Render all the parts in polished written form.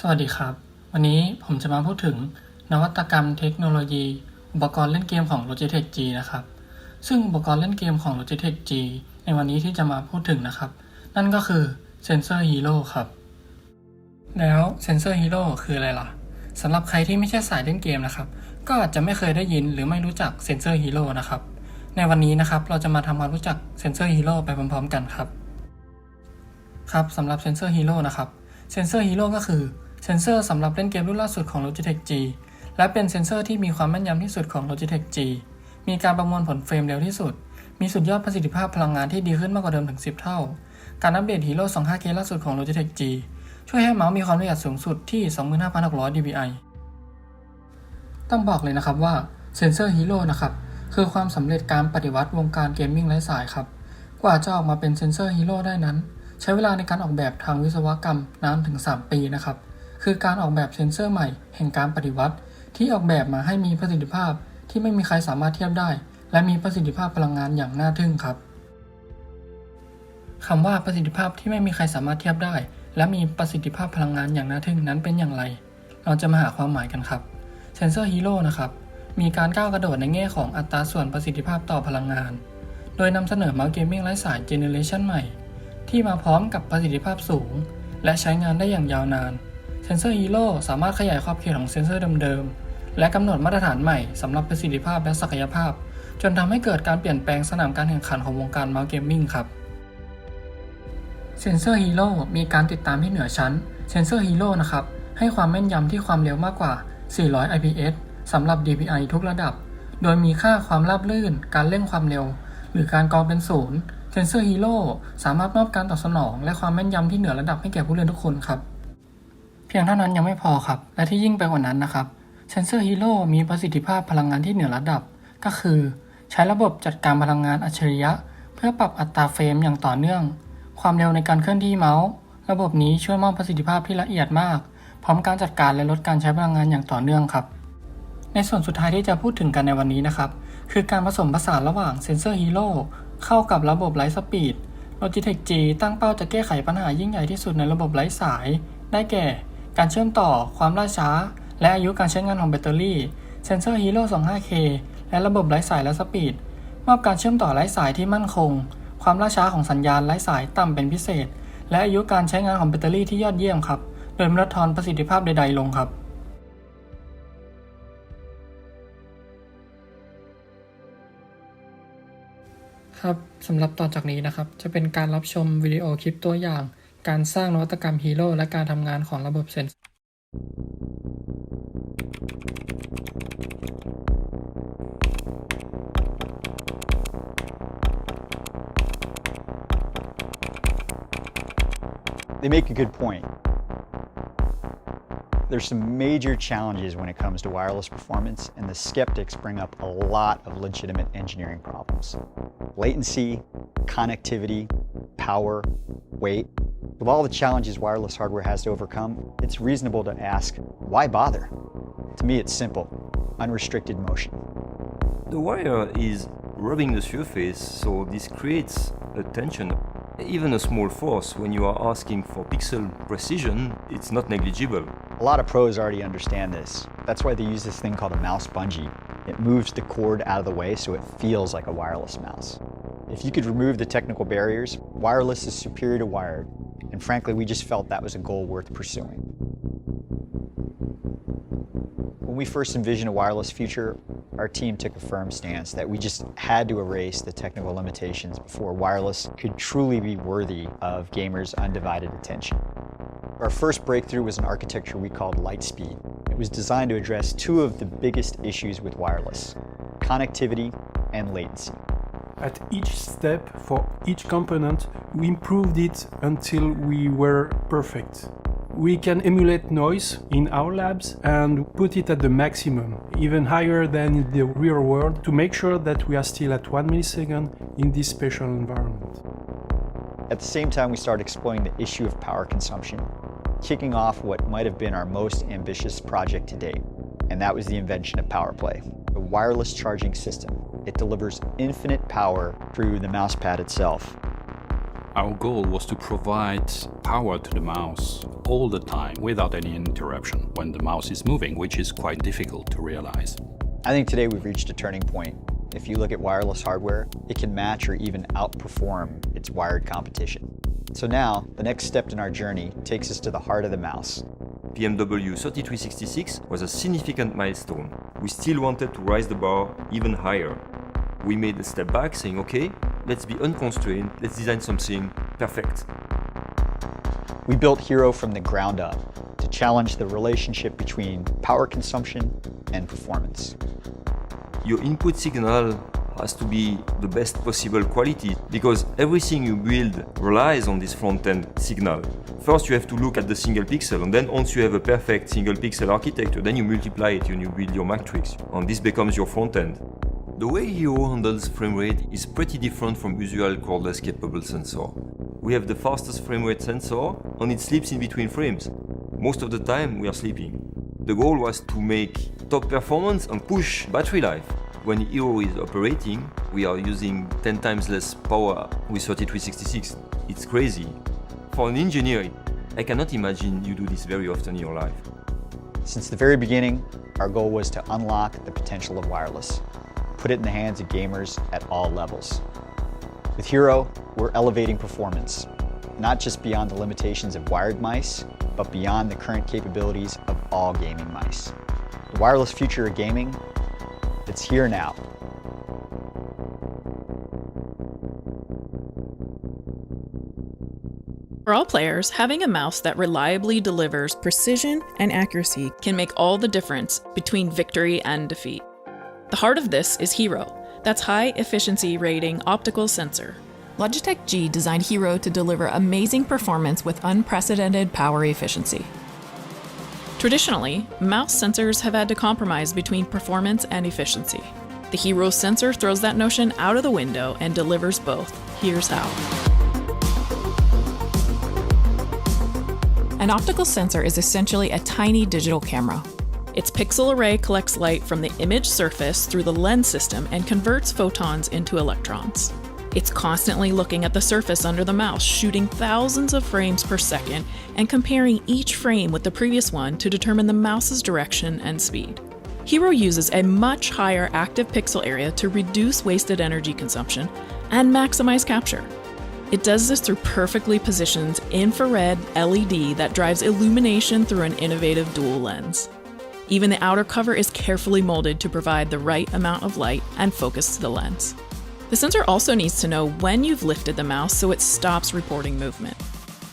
สวัสดีครับวันนี้ผมจะมาพูดถึงนวัตกรรมเทคโนโลยีอุปกรณ์เล่นเกมของ Logitech G นะครับซึ่งอุปกรณ์เล่นเกมของ Logitech G ในวันนี้ที่จะมาพูดถึงนะครับนั่นก็คือ Sensor Hero ครับแล้ว Sensor Hero คืออะไรล่ะสำหรับใครที่ไม่ใช่สายเล่นเกมนะครับก็อาจจะไม่เคยได้ยินหรือไม่รู้จัก Sensor Hero นะครับในวันนี้นะครับเราจะมาทำความรู้จัก Sensor Hero ไปพร้อมๆกันครับสำหรับ Sensor Hero นะครับ Sensor Hero ก็คือเซนเซอร์สำหรับเล่นเกมรุ่นล่าสุดของ Logitech G และเป็นเซนเซอร์ที่มีความแม่นยำที่สุดของ Logitech G มีการประมวลผลเฟรมเร็วที่สุดมีสุดยอดประสิทธิภาพพลังงานที่ดีขึ้นมากกว่าเดิมถึง10เท่าการอัปเดต Hero 25K ล่าสุดของ Logitech G ช่วยให้เมาส์มีความละเอียดสูงสุดที่ 25,600 dpi ต้องบอกเลยนะครับว่า Sensor Hero นะครับคือความสำเร็จการปฏิวัติวงการเกมมิ่งไร้สายครับกว่าจะออกมาเป็น Sensor Hero ได้นั้นใช้เวลาในการออกแบบทางวิศวกรรมนานถึง3ปีนะครับคือการออกแบบเซ็นเซอร์ใหม่แห่งการปฏิวัติที่ออกแบบมาให้มีประสิทธิภาพที่ไม่มีใครสามารถเทียบได้และมีประสิทธิภาพพลังงานอย่างน่าทึ่งครับคำว่าประสิทธิภาพที่ไม่มีใครสามารถเทียบได้และมีประสิทธิภาพพลังงานอย่างน่าทึ่งนั้นเป็นอย่างไรเราจะมาหาความหมายกันครับเซนเซอร์ฮีโร่นะครับมีการก้าวกระโดดในแง่ของอัตราส่วนประสิทธิภาพต่อพลังงานโดยนำเสนอเมาส์เกมมิ่งไร้สายเจเนเรชันใหม่ที่มาพร้อมกับประสิทธิภาพสูงและใช้งานได้อย่างยาวนานSensor Hero สามารถขยายขอบเขตของเซนเซอร์เดิมๆและกำหนดมาตรฐานใหม่สำหรับประสิทธิภาพและศักยภาพจนทำให้เกิดการเปลี่ยนแปลงสนามการแข่งขันของวงการเมาส์เกมมิ่งครับ Sensor Hero มีการติดตามที่เหนือชั้น Sensor Hero นะครับให้ความแม่นยำที่ความเร็วมากกว่า400 IPS สำหรับ DPI ทุกระดับโดยมีค่าความราบรื่นการเร่งความเร็วหรือการกรองเป็นศูนย์Sensor Hero สามารถมอบการตอบสนองและความแม่นยำที่เหนือระดับให้แก่ผู้เล่นทุกคนครับเพียงเท่านั้นยังไม่พอครับและที่ยิ่งไปกว่านั้นนะครับ Sensor Hero มีประสิทธิภาพพลังงานที่เหนือระดับก็คือใช้ระบบจัดการพลังงานอัจฉริยะเพื่อปรับอัตราเฟรมอย่างต่อเนื่องความเร็วในการเคลื่อนที่เมาส์ระบบนี้ช่วยมอบประสิทธิภาพที่ละเอียดมากพร้อมการจัดการและลดการใช้พลังงานอย่างต่อเนื่องครับในส่วนสุดท้ายที่จะพูดถึงกันในวันนี้นะครับคือการผสมผสานระหว่าง Sensor Hero เข้ากับระบบไร้สปีด Logitech G ตั้งเป้าจะแก้ไขปัญหายิ่งใหญ่ที่สุดในระบบไร้สายได้แก่การเชื่อมต่อความล่าช้าและอายุการใช้งานของแบตเตอรี่ Sensor Hero 25K และระบบไร้สายและสปีดมอบการเชื่อมต่อไร้สายที่มั่นคงความล่าช้าของสัญญาณไร้สายต่ำเป็นพิเศษและอายุการใช้งานของแบตเตอรี่ที่ยอดเยี่ยมครับโดยไม่ลดทอนประสิทธิภาพใดๆลงครับสำหรับต่อจากนี้นะครับจะเป็นการรับชมวิดีโอคลิปตัวอย่างการสร้างนวัตกรรมฮีโร่และการทำงานของระบบเซนเซอร์ They make a good point. There's some major challenges when it comes to wireless performance, and the skeptics bring up a lot of legitimate engineering problems. Latency, connectivity, power, weight. With all the challenges wireless hardware has to overcome, it's reasonable to ask, why bother? To me, it's simple, unrestricted motion. The wire is rubbing the surface, so this creates a tension. Even a small force, when you are asking for pixel precision, it's not negligible. A lot of pros already understand this. That's why they use this thing called a mouse bungee. It moves the cord out of the way so it feels like a wireless mouse. If you could remove the technical barriers, wireless is superior to wired, and frankly, we just felt that was a goal worth pursuing. When we first envisioned a wireless future, our team took a firm stance that we just had to erase the technical limitations before wireless could truly be worthy of gamers' undivided attention. Our first breakthrough was an architecture we called Lightspeed. It was designed to address two of the biggest issues with wireless: connectivity and latency. At each step for each component, we improved it until we were perfect. We can emulate noise in our labs and put it at the maximum, even higher than in the real world, to make sure that we are still at 1 millisecond in this special environment. At the same time, we started exploring the issue of power consumption, kicking off what might have been our most ambitious project to date, and that was the invention of PowerPlay, a wireless charging system. It delivers infinite power through the mousepad itself. Our goal was to provide power to the mouse all the time without any interruption when the mouse is moving, which is quite difficult to realize. I think today we've reached a turning point. If you look at wireless hardware, it can match or even outperform its wired competition. So now, the next step in our journey takes us to the heart of the mouse. BMW 3366 was a significant milestone. We still wanted to raise the bar even higher. We made a step back saying, okay, let's be unconstrained, let's design something perfect. We built Hero from the ground up to challenge the relationship between power consumption and performance. Your input signal has to be the best possible quality because everything you build relies on this front-end signal. First, you have to look at the single pixel, and then once you have a perfect single pixel architecture, then you multiply it and you build your matrix, and this becomes your front-end. The way Hero handles frame rate is pretty different from usual cordless capable sensor. We have the fastest frame rate sensor, and it sleeps in between frames. Most of the time, we are sleeping. The goal was to make top performance and push battery life. When Hero is operating, we are using 10 times less power with 3366. It's crazy. For an engineer, I cannot imagine you do this very often in your life. Since the very beginning, our goal was to unlock the potential of wireless, put it in the hands of gamers at all levels. With Hero, we're elevating performance, not just beyond the limitations of wired mice, but beyond the current capabilities of all gaming mice. The wireless future of gaming, it's here now. For all players, having a mouse that reliably delivers precision and accuracy can make all the difference between victory and defeat. The heart of this is Hero. That's high efficiency rating optical sensor. Logitech G designed Hero to deliver amazing performance with unprecedented power efficiency. Traditionally, mouse sensors have had to compromise between performance and efficiency. The Hero sensor throws that notion out of the window and delivers both. Here's how. An optical sensor is essentially a tiny digital camera. Its pixel array collects light from the image surface through the lens system and converts photons into electrons. It's constantly looking at the surface under the mouse, shooting thousands of frames per second and comparing each frame with the previous one to determine the mouse's direction and speed. Hero uses a much higher active pixel area to reduce wasted energy consumption and maximize capture. It does this through perfectly positioned infrared LED that drives illumination through an innovative dual lens. Even the outer cover is carefully molded to provide the right amount of light and focus to the lens. The sensor also needs to know when you've lifted the mouse so it stops reporting movement.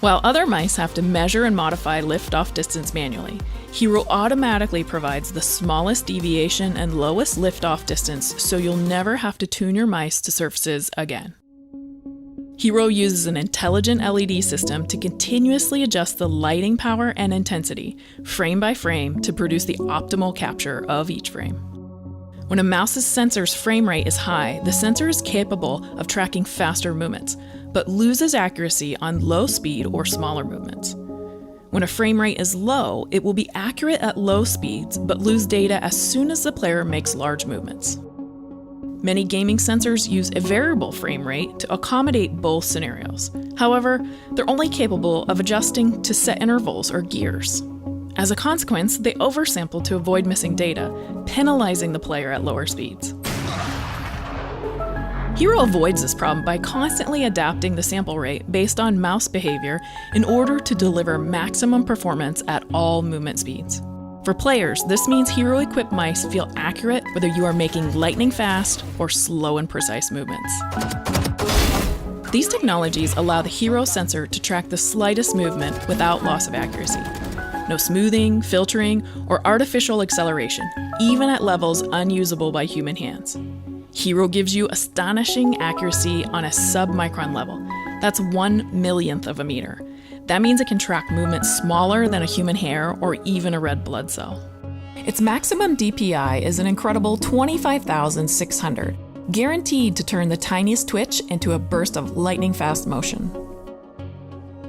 While other mice have to measure and modify lift-off distance manually, Hero automatically provides the smallest deviation and lowest lift-off distance so you'll never have to tune your mice to surfaces again. Hero uses an intelligent LED system to continuously adjust the lighting power and intensity, frame by frame, to produce the optimal capture of each frame. When a mouse's sensor's frame rate is high, the sensor is capable of tracking faster movements, but loses accuracy on low speed or smaller movements. When a frame rate is low, it will be accurate at low speeds, but lose data as soon as the player makes large movements. Many gaming sensors use a variable frame rate to accommodate both scenarios. However, they're only capable of adjusting to set intervals or gears. As a consequence, they oversample to avoid missing data, penalizing the player at lower speeds. Hero avoids this problem by constantly adapting the sample rate based on mouse behavior in order to deliver maximum performance at all movement speeds. For players, this means Hero-equipped mice feel accurate whether you are making lightning-fast or slow and precise movements. These technologies allow the Hero sensor to track the slightest movement without loss of accuracy. No smoothing, filtering, or artificial acceleration, even at levels unusable by human hands. Hero gives you astonishing accuracy on a sub-micron level. That's 1/1,000,000th of a meter. That means it can track movements smaller than a human hair or even a red blood cell. Its maximum DPI is an incredible 25,600, guaranteed to turn the tiniest twitch into a burst of lightning-fast motion.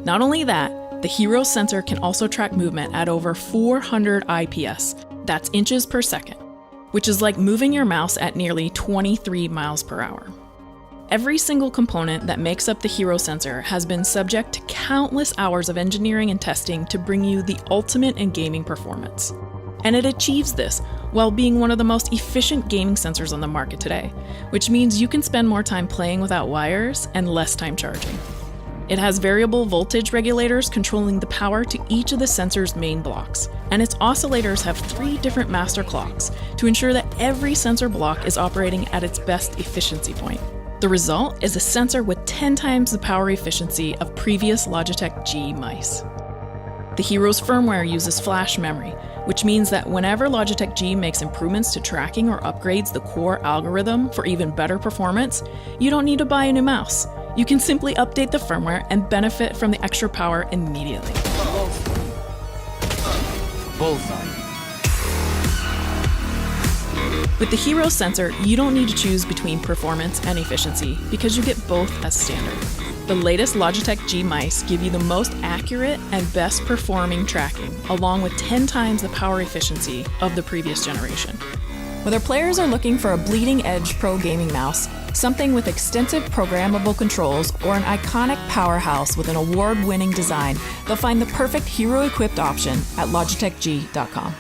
Not only that, the Hero sensor can also track movement at over 400 IPS, that's inches per second, which is like moving your mouse at nearly 23 miles per hour. Every single component that makes up the Hero sensor has been subject to countless hours of engineering and testing to bring you the ultimate in gaming performance. And it achieves this while being one of the most efficient gaming sensors on the market today, which means you can spend more time playing without wires and less time charging. It has variable voltage regulators controlling the power to each of the sensor's main blocks, and its oscillators have 3 different master clocks to ensure that every sensor block is operating at its best efficiency point. The result is a sensor with 10 times the power efficiency of previous Logitech G mice. The Hero's firmware uses flash memory, which means that whenever Logitech G makes improvements to tracking or upgrades the core algorithm for even better performance, you don't need to buy a new mouse. You can simply update the firmware and benefit from the extra power immediately. Bullseye. With the Hero sensor, you don't need to choose between performance and efficiency because you get both as standard. The latest Logitech G mice give you the most accurate and best performing tracking, along with 10 times the power efficiency of the previous generation. Whether players are looking for a bleeding-edge pro gaming mouse, something with extensive programmable controls, or an iconic powerhouse with an award-winning design, they'll find the perfect Hero-equipped option at logitechg.com.